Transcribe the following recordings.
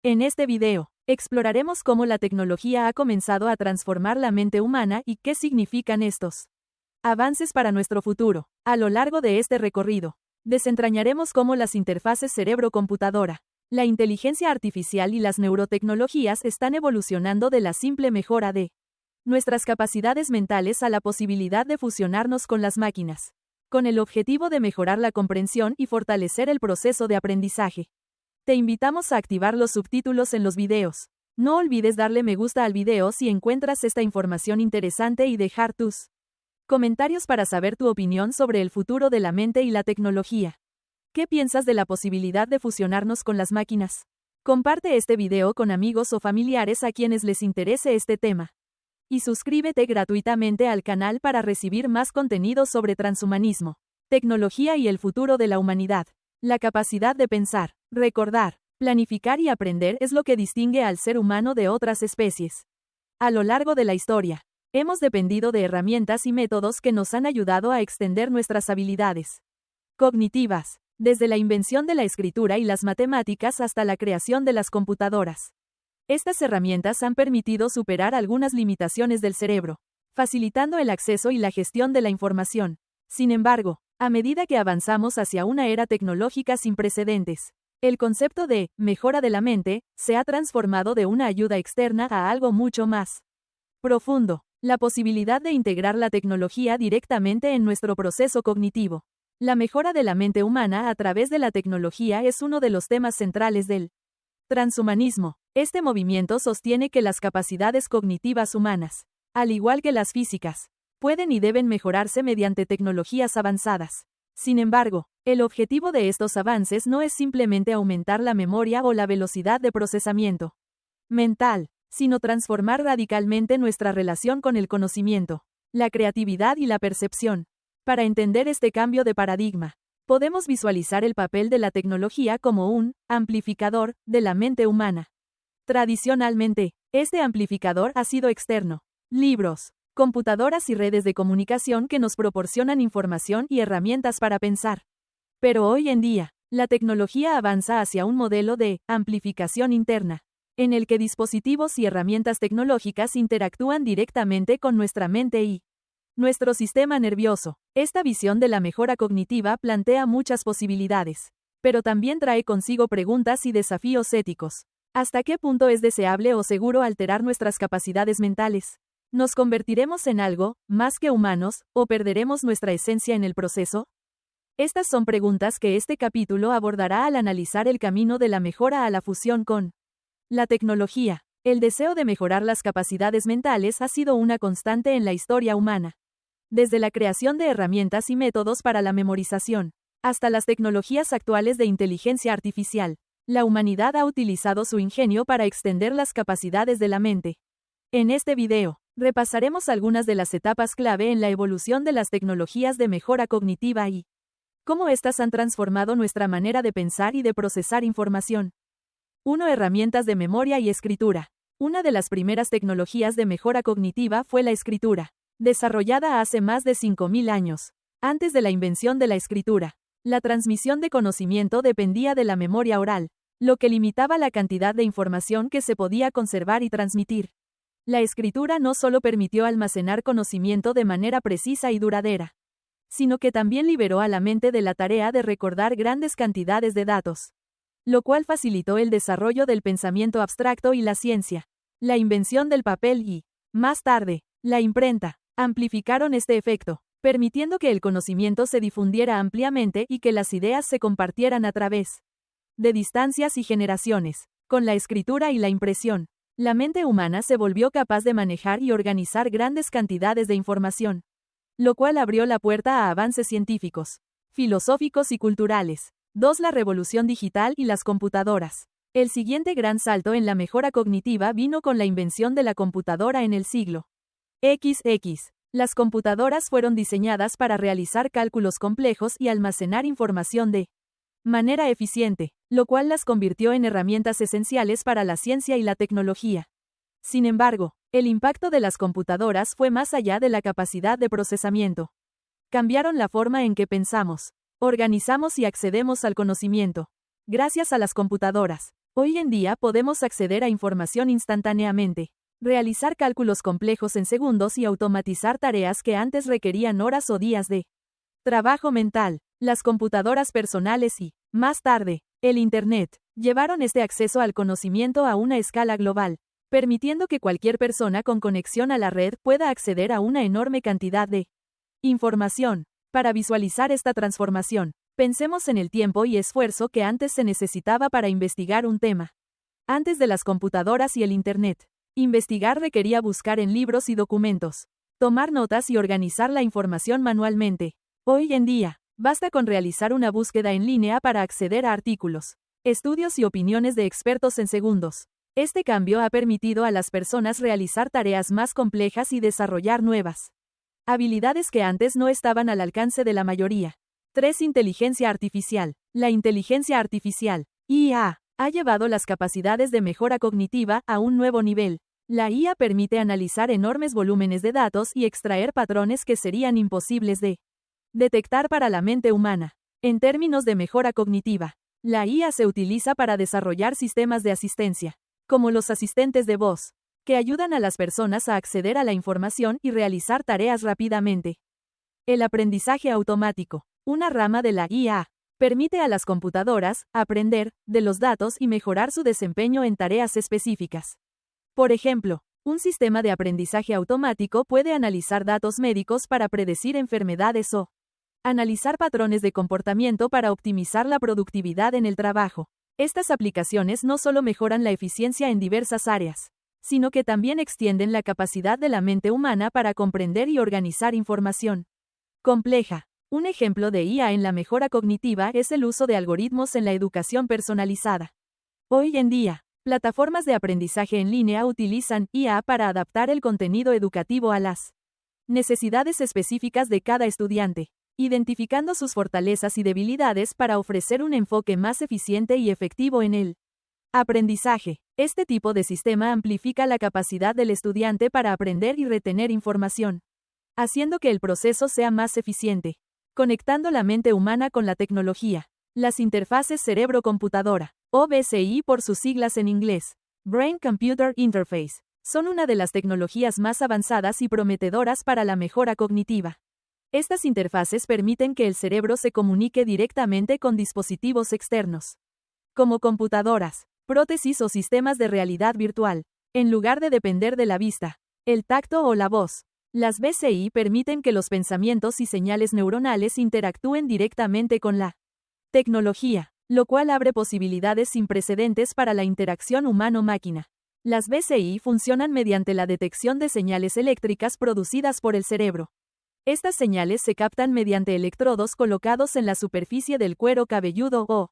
En este video, exploraremos cómo la tecnología ha comenzado a transformar la mente humana y qué significan estos avances para nuestro futuro. A lo largo de este recorrido, desentrañaremos cómo las interfaces cerebro-computadora, la inteligencia artificial y las neurotecnologías están evolucionando de la simple mejora de nuestras capacidades mentales a la posibilidad de fusionarnos con las máquinas, con el objetivo de mejorar la comprensión y fortalecer el proceso de aprendizaje. Te invitamos a activar los subtítulos en los videos. No olvides darle me gusta al video si encuentras esta información interesante y dejar tus comentarios para saber tu opinión sobre el futuro de la mente y la tecnología. ¿Qué piensas de la posibilidad de fusionarnos con las máquinas? Comparte este video con amigos o familiares a quienes les interese este tema. Y suscríbete gratuitamente al canal para recibir más contenido sobre transhumanismo, tecnología y el futuro de la humanidad. La capacidad de pensar, recordar, planificar y aprender es lo que distingue al ser humano de otras especies. A lo largo de la historia, hemos dependido de herramientas y métodos que nos han ayudado a extender nuestras habilidades cognitivas, desde la invención de la escritura y las matemáticas hasta la creación de las computadoras. Estas herramientas han permitido superar algunas limitaciones del cerebro, facilitando el acceso y la gestión de la información. Sin embargo, a medida que avanzamos hacia una era tecnológica sin precedentes, el concepto de mejora de la mente se ha transformado de una ayuda externa a algo mucho más profundo, la posibilidad de integrar la tecnología directamente en nuestro proceso cognitivo. La mejora de la mente humana a través de la tecnología es uno de los temas centrales del transhumanismo. Este movimiento sostiene que las capacidades cognitivas humanas, al igual que las físicas, pueden y deben mejorarse mediante tecnologías avanzadas. Sin embargo, el objetivo de estos avances no es simplemente aumentar la memoria o la velocidad de procesamiento mental, sino transformar radicalmente nuestra relación con el conocimiento, la creatividad y la percepción. Para entender este cambio de paradigma, podemos visualizar el papel de la tecnología como un amplificador de la mente humana. Tradicionalmente, este amplificador ha sido externo. Libros, computadoras y redes de comunicación que nos proporcionan información y herramientas para pensar. Pero hoy en día, la tecnología avanza hacia un modelo de amplificación interna, en el que dispositivos y herramientas tecnológicas interactúan directamente con nuestra mente y nuestro sistema nervioso. Esta visión de la mejora cognitiva plantea muchas posibilidades, pero también trae consigo preguntas y desafíos éticos. ¿Hasta qué punto es deseable o seguro alterar nuestras capacidades mentales? ¿Nos convertiremos en algo más que humanos, o perderemos nuestra esencia en el proceso? Estas son preguntas que este capítulo abordará al analizar el camino de la mejora a la fusión con la tecnología. El deseo de mejorar las capacidades mentales ha sido una constante en la historia humana. Desde la creación de herramientas y métodos para la memorización, hasta las tecnologías actuales de inteligencia artificial, la humanidad ha utilizado su ingenio para extender las capacidades de la mente. En este video, repasaremos algunas de las etapas clave en la evolución de las tecnologías de mejora cognitiva y cómo éstas han transformado nuestra manera de pensar y de procesar información. 1. Herramientas de memoria y escritura. Una de las primeras tecnologías de mejora cognitiva fue la escritura, desarrollada hace más de 5.000 años. Antes de la invención de la escritura, la transmisión de conocimiento dependía de la memoria oral, lo que limitaba la cantidad de información que se podía conservar y transmitir. La escritura no solo permitió almacenar conocimiento de manera precisa y duradera, sino que también liberó a la mente de la tarea de recordar grandes cantidades de datos, lo cual facilitó el desarrollo del pensamiento abstracto y la ciencia. La invención del papel y, más tarde, la imprenta, amplificaron este efecto, permitiendo que el conocimiento se difundiera ampliamente y que las ideas se compartieran a través de distancias y generaciones. Con la escritura y la impresión, la mente humana se volvió capaz de manejar y organizar grandes cantidades de información, lo cual abrió la puerta a avances científicos, filosóficos y culturales. 2. La revolución digital y las computadoras. El siguiente gran salto en la mejora cognitiva vino con la invención de la computadora en el siglo XX. Las computadoras fueron diseñadas para realizar cálculos complejos y almacenar información de manera eficiente, lo cual las convirtió en herramientas esenciales para la ciencia y la tecnología. Sin embargo, el impacto de las computadoras fue más allá de la capacidad de procesamiento. Cambiaron la forma en que pensamos, organizamos y accedemos al conocimiento. Gracias a las computadoras, Hoy en día podemos acceder a información instantáneamente, realizar cálculos complejos en segundos y automatizar tareas que antes requerían horas o días de trabajo mental. Las computadoras personales y, más tarde, el Internet, llevaron este acceso al conocimiento a una escala global, permitiendo que cualquier persona con conexión a la red pueda acceder a una enorme cantidad de información. Para visualizar esta transformación, pensemos en el tiempo y esfuerzo que antes se necesitaba para investigar un tema. Antes de las computadoras y el Internet, investigar requería buscar en libros y documentos, tomar notas y organizar la información manualmente. Hoy en día, basta con realizar una búsqueda en línea para acceder a artículos, estudios y opiniones de expertos en segundos. Este cambio ha permitido a las personas realizar tareas más complejas y desarrollar nuevas habilidades que antes no estaban al alcance de la mayoría. 3. Inteligencia artificial. La inteligencia artificial, IA, ha llevado las capacidades de mejora cognitiva a un nuevo nivel. La IA permite analizar enormes volúmenes de datos y extraer patrones que serían imposibles de detectar para la mente humana. En términos de mejora cognitiva, la IA se utiliza para desarrollar sistemas de asistencia, como los asistentes de voz, que ayudan a las personas a acceder a la información y realizar tareas rápidamente. El aprendizaje automático, una rama de la IA, permite a las computadoras aprender de los datos y mejorar su desempeño en tareas específicas. Por ejemplo, un sistema de aprendizaje automático puede analizar datos médicos para predecir enfermedades o analizar patrones de comportamiento para optimizar la productividad en el trabajo. Estas aplicaciones no solo mejoran la eficiencia en diversas áreas, sino que también extienden la capacidad de la mente humana para comprender y organizar información compleja. Un ejemplo de IA en la mejora cognitiva es el uso de algoritmos en la educación personalizada. Hoy en día, plataformas de aprendizaje en línea utilizan IA para adaptar el contenido educativo a las necesidades específicas de cada estudiante, identificando sus fortalezas y debilidades para ofrecer un enfoque más eficiente y efectivo en el aprendizaje. Este tipo de sistema amplifica la capacidad del estudiante para aprender y retener información, haciendo que el proceso sea más eficiente. Conectando la mente humana con la tecnología. Las interfaces cerebro-computadora, o BCI por sus siglas en inglés, Brain Computer Interface, son una de las tecnologías más avanzadas y prometedoras para la mejora cognitiva. Estas interfaces permiten que el cerebro se comunique directamente con dispositivos externos, como computadoras, prótesis o sistemas de realidad virtual, en lugar de depender de la vista, el tacto o la voz. Las BCI permiten que los pensamientos y señales neuronales interactúen directamente con la tecnología, lo cual abre posibilidades sin precedentes para la interacción humano-máquina. Las BCI funcionan mediante la detección de señales eléctricas producidas por el cerebro. Estas señales se captan mediante electrodos colocados en la superficie del cuero cabelludo o,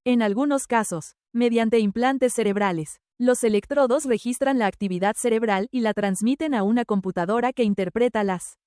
en algunos casos, mediante implantes cerebrales. Los electrodos registran la actividad cerebral y la transmiten a una computadora que interpreta las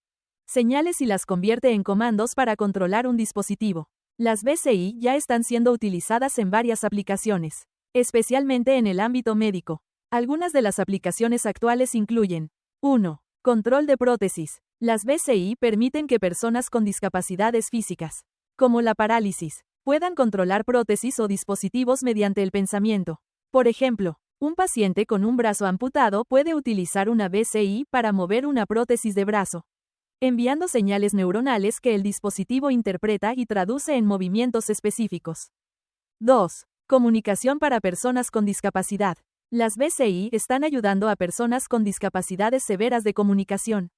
señales y las convierte en comandos para controlar un dispositivo. Las BCI ya están siendo utilizadas en varias aplicaciones, especialmente en el ámbito médico. Algunas de las aplicaciones actuales incluyen 1. Control de prótesis. Las BCI permiten que personas con discapacidades físicas, como la parálisis, puedan controlar prótesis o dispositivos mediante el pensamiento. Por ejemplo, un paciente con un brazo amputado puede utilizar una BCI para mover una prótesis de brazo, enviando señales neuronales que el dispositivo interpreta y traduce en movimientos específicos. 2. Comunicación para personas con discapacidad. Las BCI están ayudando a personas con discapacidades severas de comunicación,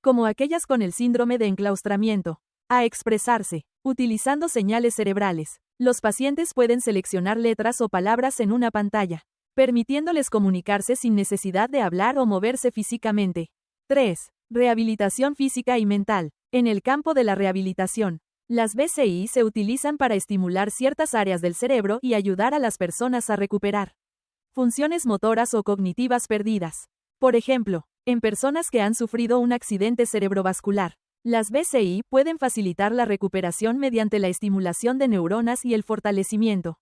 como aquellas con el síndrome de enclaustramiento, a expresarse, utilizando señales cerebrales. Los pacientes pueden seleccionar letras o palabras en una pantalla, permitiéndoles comunicarse sin necesidad de hablar o moverse físicamente. 3. Rehabilitación física y mental. En el campo de la rehabilitación, las BCI se utilizan para estimular ciertas áreas del cerebro y ayudar a las personas a recuperar funciones motoras o cognitivas perdidas. Por ejemplo, en personas que han sufrido un accidente cerebrovascular, las BCI pueden facilitar la recuperación mediante la estimulación de neuronas y el fortalecimiento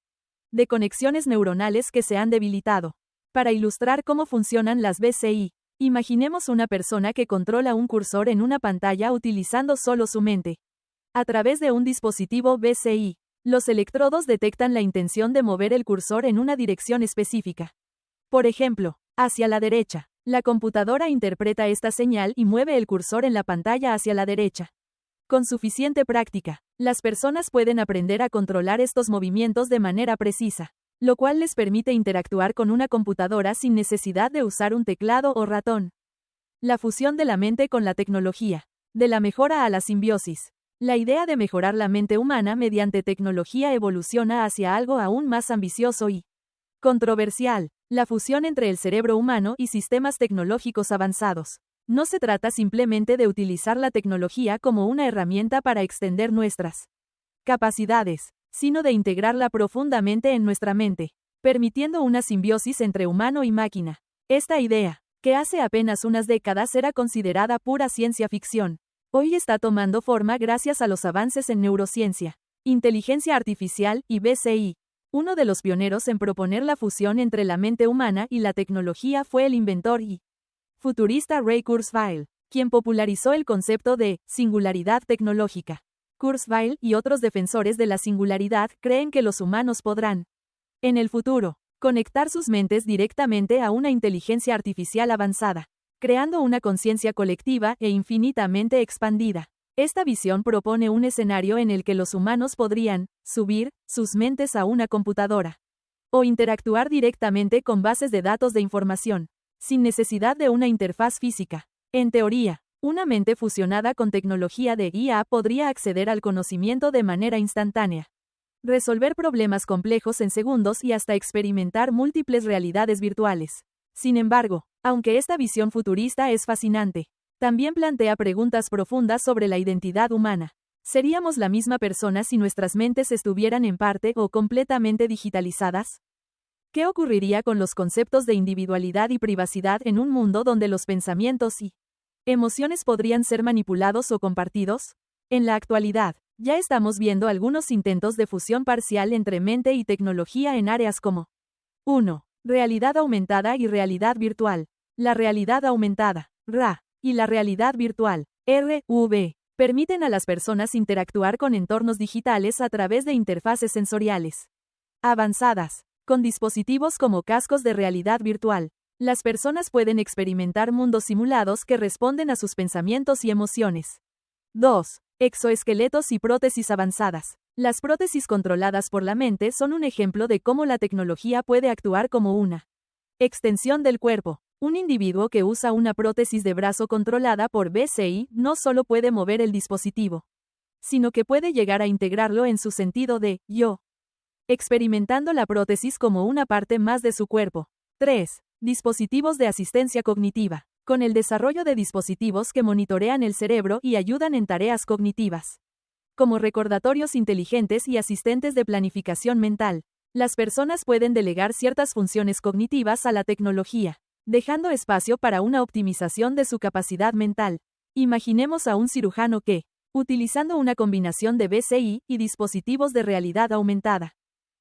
de conexiones neuronales que se han debilitado. Para ilustrar cómo funcionan las BCI, imaginemos una persona que controla un cursor en una pantalla utilizando solo su mente. A través de un dispositivo BCI, Los electrodos detectan la intención de mover el cursor en una dirección específica. Por ejemplo, hacia la derecha. La computadora interpreta esta señal y mueve el cursor en la pantalla hacia la derecha. Con suficiente práctica, las personas pueden aprender a controlar estos movimientos de manera precisa, lo cual les permite interactuar con una computadora sin necesidad de usar un teclado o ratón. La fusión de la mente con la tecnología. De la mejora a la simbiosis. La idea de mejorar la mente humana mediante tecnología evoluciona hacia algo aún más ambicioso y controversial. La fusión entre el cerebro humano y sistemas tecnológicos avanzados. No se trata simplemente de utilizar la tecnología como una herramienta para extender nuestras capacidades, sino de integrarla profundamente en nuestra mente, permitiendo una simbiosis entre humano y máquina. Esta idea, que hace apenas unas décadas era considerada pura ciencia ficción, hoy está tomando forma gracias a los avances en neurociencia, inteligencia artificial y BCI. Uno de los pioneros en proponer la fusión entre la mente humana y la tecnología fue el inventor y futurista Ray Kurzweil, quien popularizó el concepto de singularidad tecnológica. Kurzweil y otros defensores de la singularidad creen que los humanos podrán, en el futuro, conectar sus mentes directamente a una inteligencia artificial avanzada, creando una conciencia colectiva e infinitamente expandida. Esta visión propone un escenario en el que los humanos podrían subir sus mentes a una computadora o interactuar directamente con bases de datos de información, sin necesidad de una interfaz física. En teoría, una mente fusionada con tecnología de IA podría acceder al conocimiento de manera instantánea, resolver problemas complejos en segundos y hasta experimentar múltiples realidades virtuales. Sin embargo, aunque esta visión futurista es fascinante, también plantea preguntas profundas sobre la identidad humana. ¿Seríamos la misma persona si nuestras mentes estuvieran en parte o completamente digitalizadas? ¿Qué ocurriría con los conceptos de individualidad y privacidad en un mundo donde los pensamientos y emociones podrían ser manipulados o compartidos? En la actualidad, ya estamos viendo algunos intentos de fusión parcial entre mente y tecnología en áreas como 1. Realidad aumentada y realidad virtual. La realidad aumentada, RA, y la realidad virtual, RV, permiten a las personas interactuar con entornos digitales a través de interfaces sensoriales avanzadas. Con dispositivos como cascos de realidad virtual, las personas pueden experimentar mundos simulados que responden a sus pensamientos y emociones. 2. Exoesqueletos y prótesis avanzadas. Las prótesis controladas por la mente son un ejemplo de cómo la tecnología puede actuar como una extensión del cuerpo. Un individuo que usa una prótesis de brazo controlada por BCI no solo puede mover el dispositivo, sino que puede llegar a integrarlo en su sentido de yo, experimentando la prótesis como una parte más de su cuerpo. 3. Dispositivos de asistencia cognitiva. Con el desarrollo de dispositivos que monitorean el cerebro y ayudan en tareas cognitivas, como recordatorios inteligentes y asistentes de planificación mental, las personas pueden delegar ciertas funciones cognitivas a la tecnología, dejando espacio para una optimización de su capacidad mental. Imaginemos a un cirujano que, utilizando una combinación de BCI y dispositivos de realidad aumentada,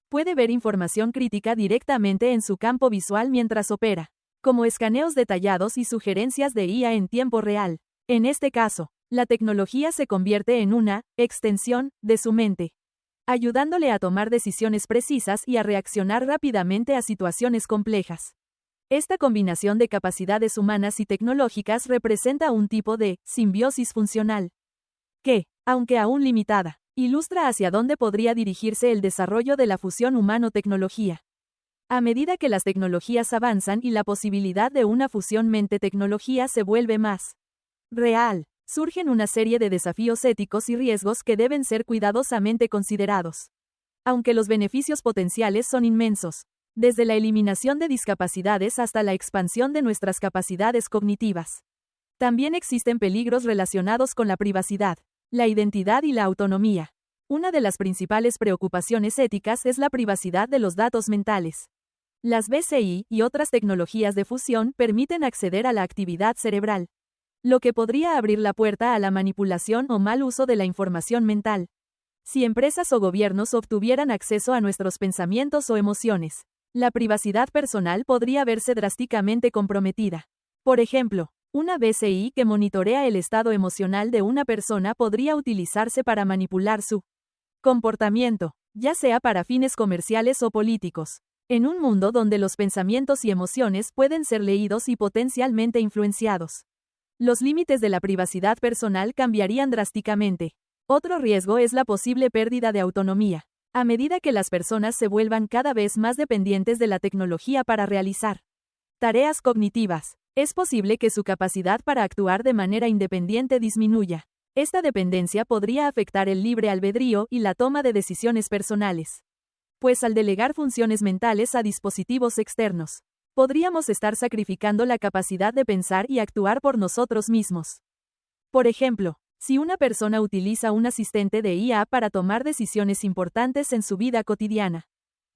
puede ver información crítica directamente en su campo visual mientras opera, como escaneos detallados y sugerencias de IA en tiempo real. En este caso, la tecnología se convierte en una extensión de su mente, ayudándole a tomar decisiones precisas y a reaccionar rápidamente a situaciones complejas. Esta combinación de capacidades humanas y tecnológicas representa un tipo de simbiosis funcional que, aunque aún limitada, ilustra hacia dónde podría dirigirse el desarrollo de la fusión humano-tecnología. A medida que las tecnologías avanzan y la posibilidad de una fusión mente-tecnología se vuelve más real, surgen una serie de desafíos éticos y riesgos que deben ser cuidadosamente considerados. Aunque los beneficios potenciales son inmensos, desde la eliminación de discapacidades hasta la expansión de nuestras capacidades cognitivas, también existen peligros relacionados con la privacidad, la identidad y la autonomía. Una de las principales preocupaciones éticas es la privacidad de los datos mentales. Las BCI y otras tecnologías de fusión permiten acceder a la actividad cerebral, lo que podría abrir la puerta a la manipulación o mal uso de la información mental. Si empresas o gobiernos obtuvieran acceso a nuestros pensamientos o emociones, la privacidad personal podría verse drásticamente comprometida. Por ejemplo, una BCI que monitorea el estado emocional de una persona podría utilizarse para manipular su comportamiento, ya sea para fines comerciales o políticos. En un mundo donde los pensamientos y emociones pueden ser leídos y potencialmente influenciados, los límites de la privacidad personal cambiarían drásticamente. Otro riesgo es la posible pérdida de autonomía. A medida que las personas se vuelvan cada vez más dependientes de la tecnología para realizar tareas cognitivas, es posible que su capacidad para actuar de manera independiente disminuya. Esta dependencia podría afectar el libre albedrío y la toma de decisiones personales. Pues al delegar funciones mentales a dispositivos externos, podríamos estar sacrificando la capacidad de pensar y actuar por nosotros mismos. Por ejemplo, si una persona utiliza un asistente de IA para tomar decisiones importantes en su vida cotidiana,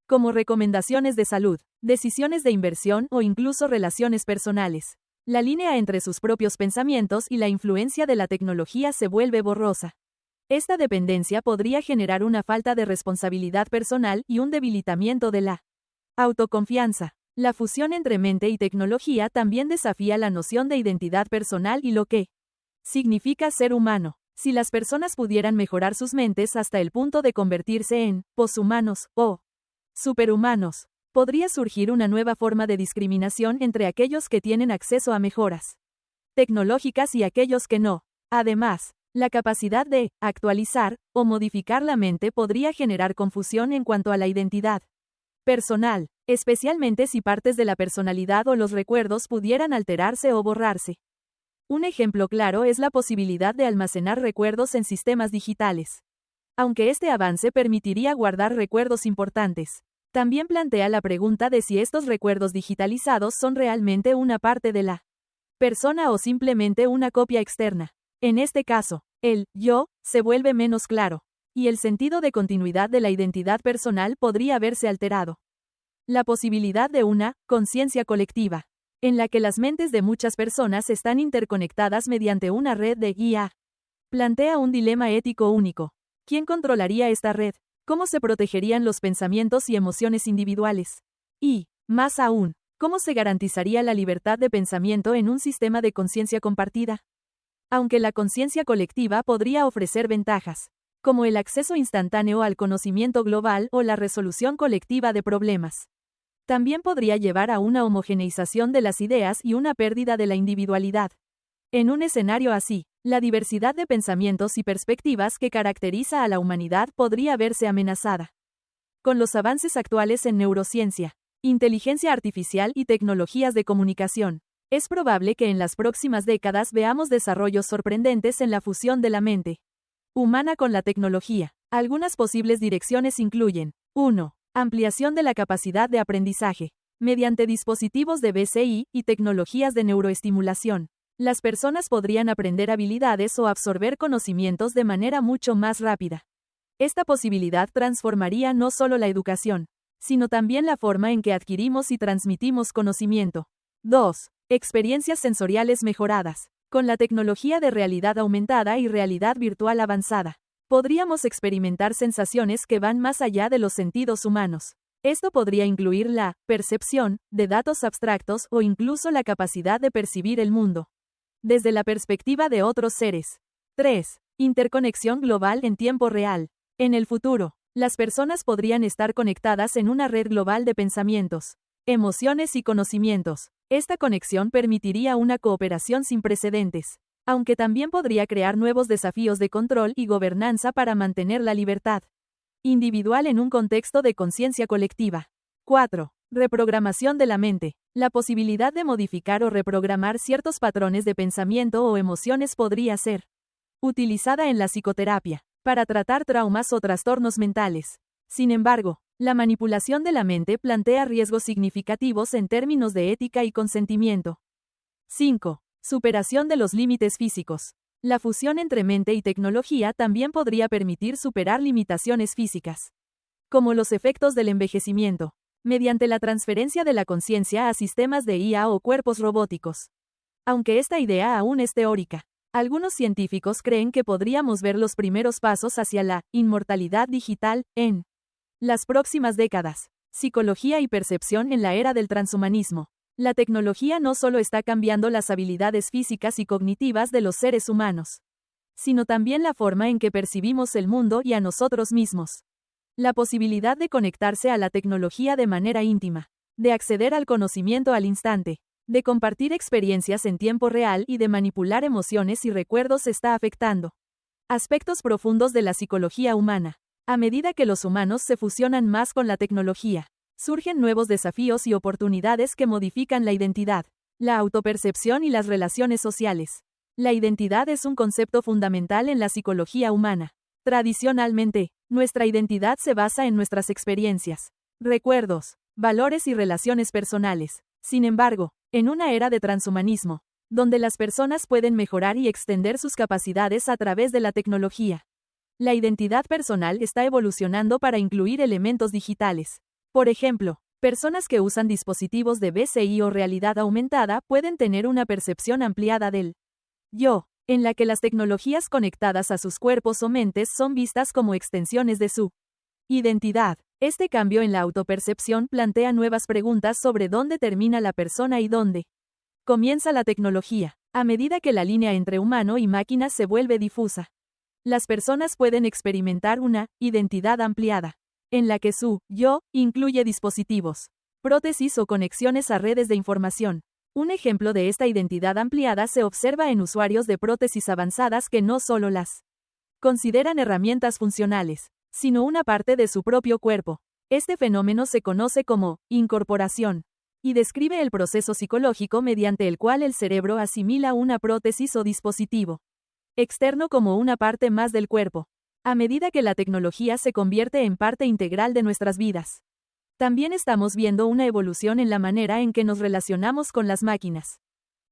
como recomendaciones de salud, decisiones de inversión o incluso relaciones personales, la línea entre sus propios pensamientos y la influencia de la tecnología se vuelve borrosa. Esta dependencia podría generar una falta de responsabilidad personal y un debilitamiento de la autoconfianza. La fusión entre mente y tecnología también desafía la noción de identidad personal y lo que significa ser humano. Si las personas pudieran mejorar sus mentes hasta el punto de convertirse en poshumanos o superhumanos, podría surgir una nueva forma de discriminación entre aquellos que tienen acceso a mejoras tecnológicas y aquellos que no. Además, la capacidad de actualizar o modificar la mente podría generar confusión en cuanto a la identidad personal, especialmente si partes de la personalidad o los recuerdos pudieran alterarse o borrarse. Un ejemplo claro es la posibilidad de almacenar recuerdos en sistemas digitales. Aunque este avance permitiría guardar recuerdos importantes, también plantea la pregunta de si estos recuerdos digitalizados son realmente una parte de la persona o simplemente una copia externa. En este caso, el yo se vuelve menos claro, y el sentido de continuidad de la identidad personal podría verse alterado. La posibilidad de una conciencia colectiva, en la que las mentes de muchas personas están interconectadas mediante una red de IA, plantea un dilema ético único. ¿Quién controlaría esta red? ¿Cómo se protegerían los pensamientos y emociones individuales? Y, más aún, ¿cómo se garantizaría la libertad de pensamiento en un sistema de conciencia compartida? Aunque la conciencia colectiva podría ofrecer ventajas, como el acceso instantáneo al conocimiento global o la resolución colectiva de problemas, también podría llevar a una homogeneización de las ideas y una pérdida de la individualidad. En un escenario así, la diversidad de pensamientos y perspectivas que caracteriza a la humanidad podría verse amenazada. Con los avances actuales en neurociencia, inteligencia artificial y tecnologías de comunicación, es probable que en las próximas décadas veamos desarrollos sorprendentes en la fusión de la mente humana con la tecnología. Algunas posibles direcciones incluyen: 1. Ampliación de la capacidad de aprendizaje. Mediante dispositivos de BCI y tecnologías de neuroestimulación, las personas podrían aprender habilidades o absorber conocimientos de manera mucho más rápida. Esta posibilidad transformaría no solo la educación, sino también la forma en que adquirimos y transmitimos conocimiento. 2. Experiencias sensoriales mejoradas. Con la tecnología de realidad aumentada y realidad virtual avanzada, podríamos experimentar sensaciones que van más allá de los sentidos humanos. Esto podría incluir la percepción de datos abstractos o incluso la capacidad de percibir el mundo desde la perspectiva de otros seres. 3. Interconexión global en tiempo real. En el futuro, las personas podrían estar conectadas en una red global de pensamientos, emociones y conocimientos. Esta conexión permitiría una cooperación sin precedentes, aunque también podría crear nuevos desafíos de control y gobernanza para mantener la libertad individual en un contexto de conciencia colectiva. 4. Reprogramación de la mente. La posibilidad de modificar o reprogramar ciertos patrones de pensamiento o emociones podría ser utilizada en la psicoterapia para tratar traumas o trastornos mentales. Sin embargo, la manipulación de la mente plantea riesgos significativos en términos de ética y consentimiento. 5. Superación de los límites físicos. La fusión entre mente y tecnología también podría permitir superar limitaciones físicas, como los efectos del envejecimiento, mediante la transferencia de la conciencia a sistemas de IA o cuerpos robóticos. Aunque esta idea aún es teórica, algunos científicos creen que podríamos ver los primeros pasos hacia la inmortalidad digital en las próximas décadas. Psicología y percepción en la era del transhumanismo. La tecnología no solo está cambiando las habilidades físicas y cognitivas de los seres humanos, sino también la forma en que percibimos el mundo y a nosotros mismos. La posibilidad de conectarse a la tecnología de manera íntima, de acceder al conocimiento al instante, de compartir experiencias en tiempo real y de manipular emociones y recuerdos está afectando aspectos profundos de la psicología humana. A medida que los humanos se fusionan más con la tecnología, surgen nuevos desafíos y oportunidades que modifican la identidad, la autopercepción y las relaciones sociales. La identidad es un concepto fundamental en la psicología humana. Tradicionalmente, nuestra identidad se basa en nuestras experiencias, recuerdos, valores y relaciones personales. Sin embargo, en una era de transhumanismo, donde las personas pueden mejorar y extender sus capacidades a través de la tecnología, la identidad personal está evolucionando para incluir elementos digitales. Por ejemplo, personas que usan dispositivos de BCI o realidad aumentada pueden tener una percepción ampliada del yo, en la que las tecnologías conectadas a sus cuerpos o mentes son vistas como extensiones de su identidad. Este cambio en la autopercepción plantea nuevas preguntas sobre dónde termina la persona y dónde comienza la tecnología. A medida que la línea entre humano y máquina se vuelve difusa, las personas pueden experimentar una identidad ampliada, en la que su yo incluye dispositivos, prótesis o conexiones a redes de información. Un ejemplo de esta identidad ampliada se observa en usuarios de prótesis avanzadas que no solo las consideran herramientas funcionales, sino una parte de su propio cuerpo. Este fenómeno se conoce como incorporación y describe el proceso psicológico mediante el cual el cerebro asimila una prótesis o dispositivo externo como una parte más del cuerpo. A medida que la tecnología se convierte en parte integral de nuestras vidas, también estamos viendo una evolución en la manera en que nos relacionamos con las máquinas.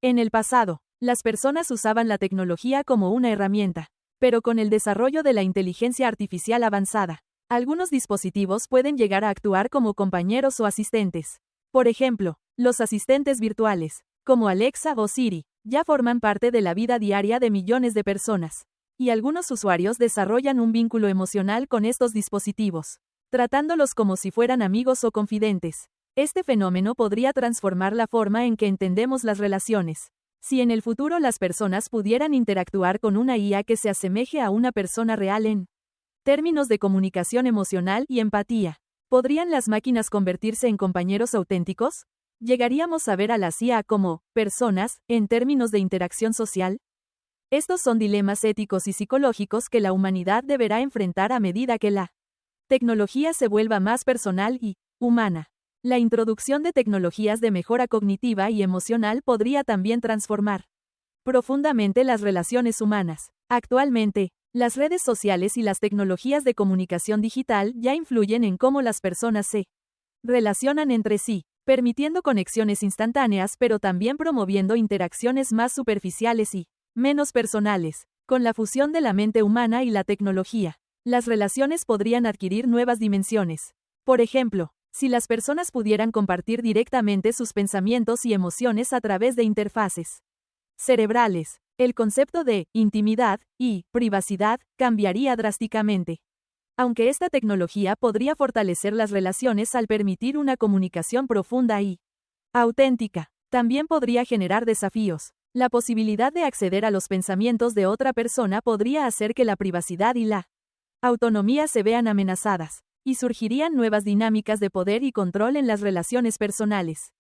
En el pasado, las personas usaban la tecnología como una herramienta, pero con el desarrollo de la inteligencia artificial avanzada, algunos dispositivos pueden llegar a actuar como compañeros o asistentes. Por ejemplo, los asistentes virtuales, como Alexa o Siri, ya forman parte de la vida diaria de millones de personas, y algunos usuarios desarrollan un vínculo emocional con estos dispositivos, tratándolos como si fueran amigos o confidentes. Este fenómeno podría transformar la forma en que entendemos las relaciones. Si en el futuro las personas pudieran interactuar con una IA que se asemeje a una persona real en términos de comunicación emocional y empatía, ¿podrían las máquinas convertirse en compañeros auténticos? ¿Llegaríamos a ver a las IA como personas, en términos de interacción social? Estos son dilemas éticos y psicológicos que la humanidad deberá enfrentar a medida que la tecnología se vuelva más personal y humana. La introducción de tecnologías de mejora cognitiva y emocional podría también transformar profundamente las relaciones humanas. Actualmente, las redes sociales y las tecnologías de comunicación digital ya influyen en cómo las personas se relacionan entre sí, permitiendo conexiones instantáneas pero también promoviendo interacciones más superficiales y menos personales. Con la fusión de la mente humana y la tecnología, las relaciones podrían adquirir nuevas dimensiones. Por ejemplo, si las personas pudieran compartir directamente sus pensamientos y emociones a través de interfaces cerebrales, el concepto de intimidad y privacidad cambiaría drásticamente. Aunque esta tecnología podría fortalecer las relaciones al permitir una comunicación profunda y auténtica, también podría generar desafíos. La posibilidad de acceder a los pensamientos de otra persona podría hacer que la privacidad y la autonomía se vean amenazadas, y surgirían nuevas dinámicas de poder y control en las relaciones personales.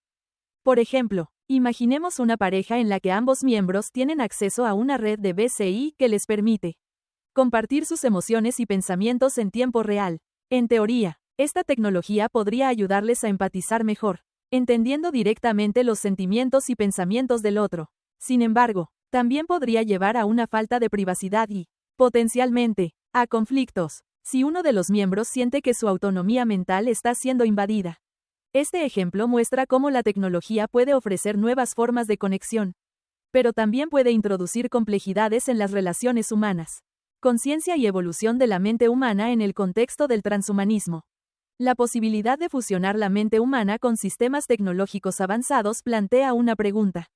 Por ejemplo, imaginemos una pareja en la que ambos miembros tienen acceso a una red de BCI que les permite compartir sus emociones y pensamientos en tiempo real. En teoría, esta tecnología podría ayudarles a empatizar mejor, entendiendo directamente los sentimientos y pensamientos del otro. Sin embargo, también podría llevar a una falta de privacidad y, potencialmente, a conflictos, si uno de los miembros siente que su autonomía mental está siendo invadida. Este ejemplo muestra cómo la tecnología puede ofrecer nuevas formas de conexión, pero también puede introducir complejidades en las relaciones humanas. Conciencia y evolución de la mente humana en el contexto del transhumanismo. La posibilidad de fusionar la mente humana con sistemas tecnológicos avanzados plantea una pregunta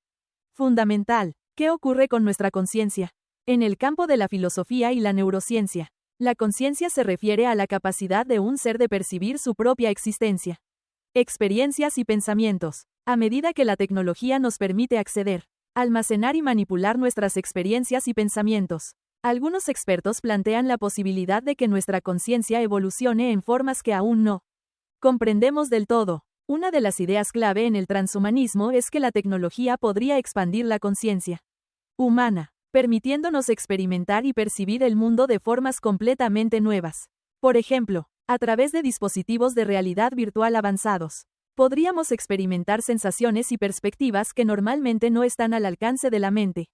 fundamental: ¿qué ocurre con nuestra conciencia? En el campo de la filosofía y la neurociencia, la conciencia se refiere a la capacidad de un ser de percibir su propia existencia, experiencias y pensamientos. A medida que la tecnología nos permite acceder, almacenar y manipular nuestras experiencias y pensamientos, Algunos expertos plantean la posibilidad de que nuestra conciencia evolucione en formas que aún no comprendemos del todo. Una de las ideas clave en el transhumanismo es que la tecnología podría expandir la conciencia humana, permitiéndonos experimentar y percibir el mundo de formas completamente nuevas. Por ejemplo, a través de dispositivos de realidad virtual avanzados, podríamos experimentar sensaciones y perspectivas que normalmente no están al alcance de la mente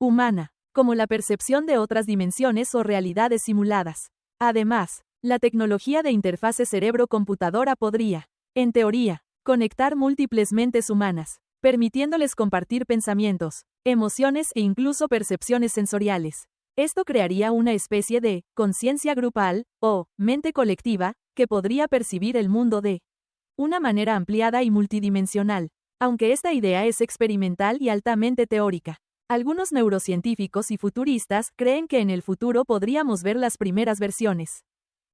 humana, como la percepción de otras dimensiones o realidades simuladas. Además, la tecnología de interfase cerebro-computadora podría, en teoría, conectar múltiples mentes humanas, permitiéndoles compartir pensamientos, emociones e incluso percepciones sensoriales. Esto crearía una especie de conciencia grupal, o mente colectiva, que podría percibir el mundo de una manera ampliada y multidimensional. Aunque esta idea es experimental y altamente teórica, algunos neurocientíficos y futuristas creen que en el futuro podríamos ver las primeras versiones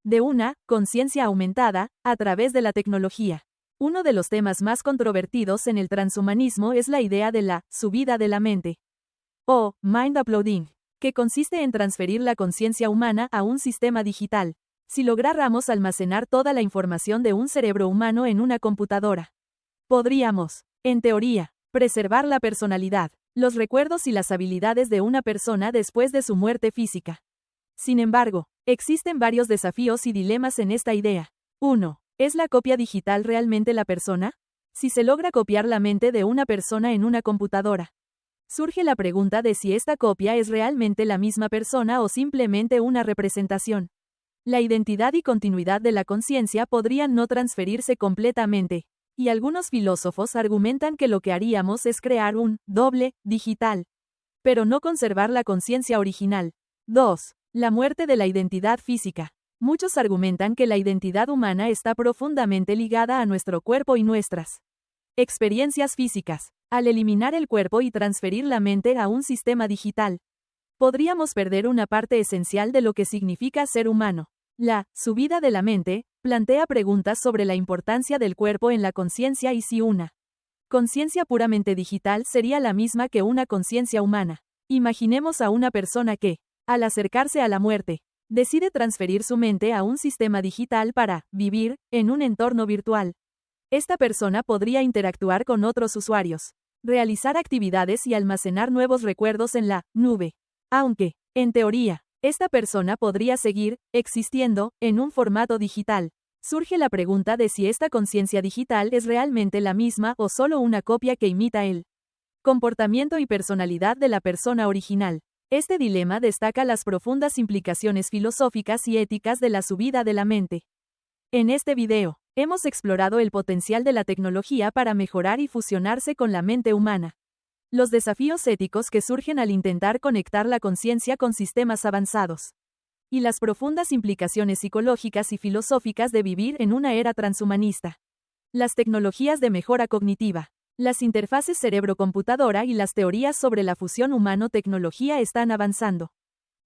de una conciencia aumentada a través de la tecnología. Uno de los temas más controvertidos en el transhumanismo es la idea de la subida de la mente, o mind uploading, que consiste en transferir la conciencia humana a un sistema digital. Si lográramos almacenar toda la información de un cerebro humano en una computadora, podríamos, en teoría, preservar la personalidad, los recuerdos y las habilidades de una persona después de su muerte física. Sin embargo, existen varios desafíos y dilemas en esta idea. 1. ¿Es la copia digital realmente la persona? Si se logra copiar la mente de una persona en una computadora, surge la pregunta de si esta copia es realmente la misma persona o simplemente una representación. La identidad y continuidad de la conciencia podrían no transferirse completamente, y algunos filósofos argumentan que lo que haríamos es crear un doble digital, pero no conservar la conciencia original. 2. La muerte de la identidad física. Muchos argumentan que la identidad humana está profundamente ligada a nuestro cuerpo y nuestras experiencias físicas. Al eliminar el cuerpo y transferir la mente a un sistema digital, podríamos perder una parte esencial de lo que significa ser humano. La subida de la mente plantea preguntas sobre la importancia del cuerpo en la conciencia y si una conciencia puramente digital sería la misma que una conciencia humana. Imaginemos a una persona que, al acercarse a la muerte, decide transferir su mente a un sistema digital para vivir en un entorno virtual. Esta persona podría interactuar con otros usuarios, realizar actividades y almacenar nuevos recuerdos en la nube. Aunque, en teoría, esta persona podría seguir existiendo en un formato digital. Surge la pregunta de si esta conciencia digital es realmente la misma o solo una copia que imita el comportamiento y personalidad de la persona original. Este dilema destaca las profundas implicaciones filosóficas y éticas de la subida de la mente. En este video, hemos explorado el potencial de la tecnología para mejorar y fusionarse con la mente humana, los desafíos éticos que surgen al intentar conectar la conciencia con sistemas avanzados, y las profundas implicaciones psicológicas y filosóficas de vivir en una era transhumanista. Las tecnologías de mejora cognitiva, las interfaces cerebro-computadora y las teorías sobre la fusión humano-tecnología están avanzando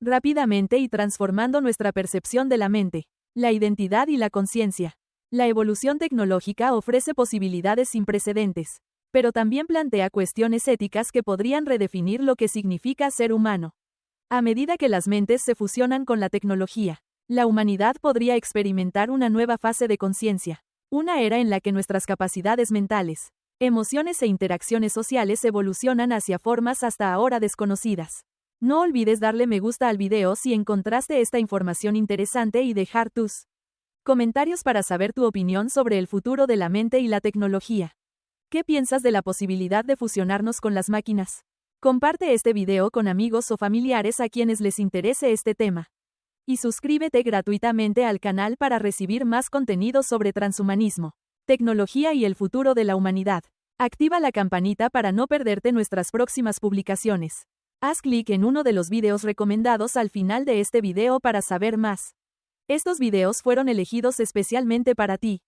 rápidamente y transformando nuestra percepción de la mente, la identidad y la conciencia. La evolución tecnológica ofrece posibilidades sin precedentes, pero también plantea cuestiones éticas que podrían redefinir lo que significa ser humano. A medida que las mentes se fusionan con la tecnología, la humanidad podría experimentar una nueva fase de conciencia, una era en la que nuestras capacidades mentales, emociones e interacciones sociales evolucionan hacia formas hasta ahora desconocidas. No olvides darle me gusta al video si encontraste esta información interesante y dejar tus comentarios para saber tu opinión sobre el futuro de la mente y la tecnología. ¿Qué piensas de la posibilidad de fusionarnos con las máquinas? Comparte este video con amigos o familiares a quienes les interese este tema. Y suscríbete gratuitamente al canal para recibir más contenido sobre transhumanismo, tecnología y el futuro de la humanidad. Activa la campanita para no perderte nuestras próximas publicaciones. Haz clic en uno de los videos recomendados al final de este video para saber más. Estos videos fueron elegidos especialmente para ti.